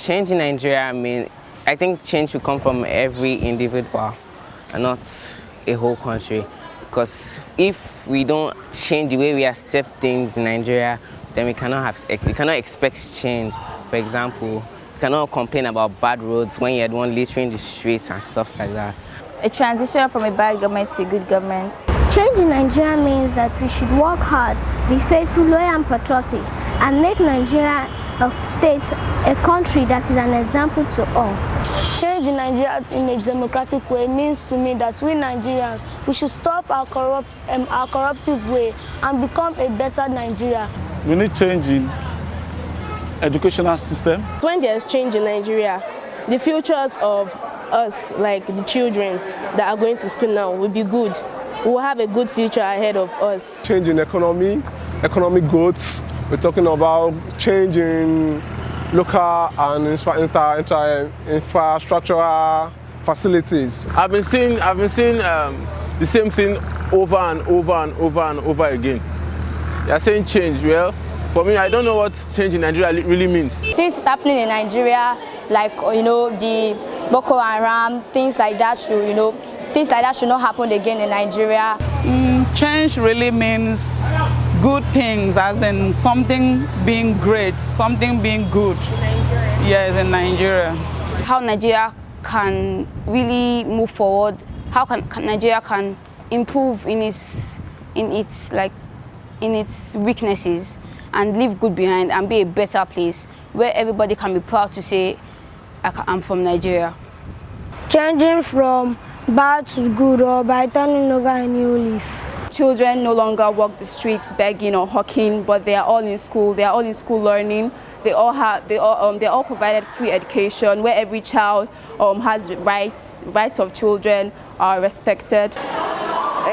change in Nigeria, I think change should come from every individual and not a whole country. Because if we don't change the way we accept things in Nigeria, then we cannot expect change. For example, you cannot complain about bad roads when you're the one littering the streets and stuff like that. A transition from a bad government to a good government. Change in Nigeria means that we should work hard, be faithful, loyal and patriotic, and make Nigeria a state, a country that is an example to all. Change in Nigeria in a democratic way means to me that we Nigerians, we should stop our corruptive way and become a better Nigeria. We need change in educational system. When there's change in Nigeria, the futures of us, like the children that are going to school now, will be good. We'll have a good future ahead of us. Change in economic growth. We're talking about change in local and infrastructural facilities. I've been seeing the same thing over and over again. They are saying change. Well, for me, I don't know what change in Nigeria really means. Things happening in Nigeria, like the Boko Haram, things like that should not happen again in Nigeria. Change really means good things, as in something being great, something being good. Yes, in Nigeria. How Nigeria can really move forward, how Nigeria can improve in its weaknesses and leave good behind and be a better place where everybody can be proud to say, I'm from Nigeria. Changing from bad to good, or by turning over a new leaf. Children no longer walk the streets begging or hawking, but they are all in school. They are all in school learning. They're all provided free education where every child has rights. Rights of children are respected.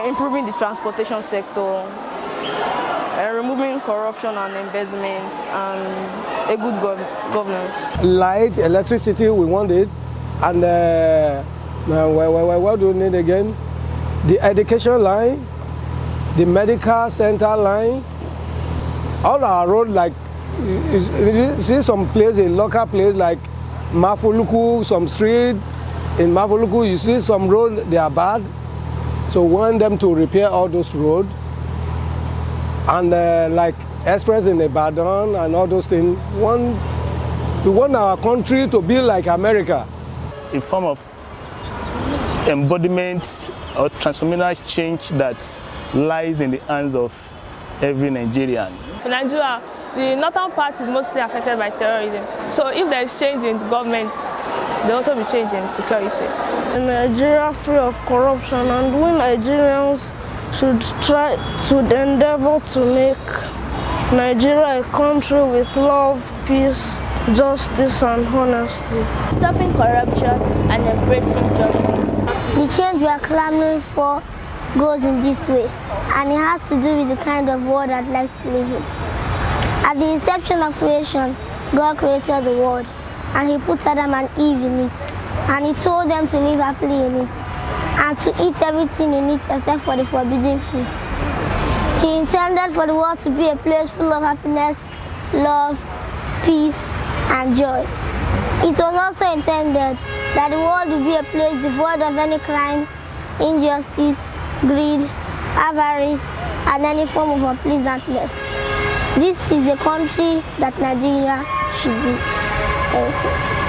Improving the transportation sector, removing corruption and embezzlement, and a good governance. Light, electricity, we want it, and what do we need again? The education line, the medical center line, all our roads, like you see some place, a local place like Mafoluku, some street in Mafoluku, you see some road, they are bad. So we want them to repair all those roads. And like express in Ibadan and all those things, we want our country to be like America. A form of embodiment or transformational change that lies in the hands of every Nigerian. In Nigeria, the northern part is mostly affected by terrorism. So if there is change in the government, there will also be change in security. A Nigeria free of corruption, and we Nigerians should endeavor to make Nigeria a country with love, peace, justice and honesty. Stopping corruption and embracing justice. The change we are clamoring for goes in this way, and it has to do with the kind of world I'd like to live in. At the inception of creation, God created the world, and He put Adam and Eve in it, and He told them to live happily in it, and to eat everything in it except for the forbidden fruits. He intended for the world to be a place full of happiness, love, peace, and joy. It was also intended that the world would be a place devoid of any crime, injustice, greed, avarice, and any form of unpleasantness. This is a country that Nigeria should be. Thank you.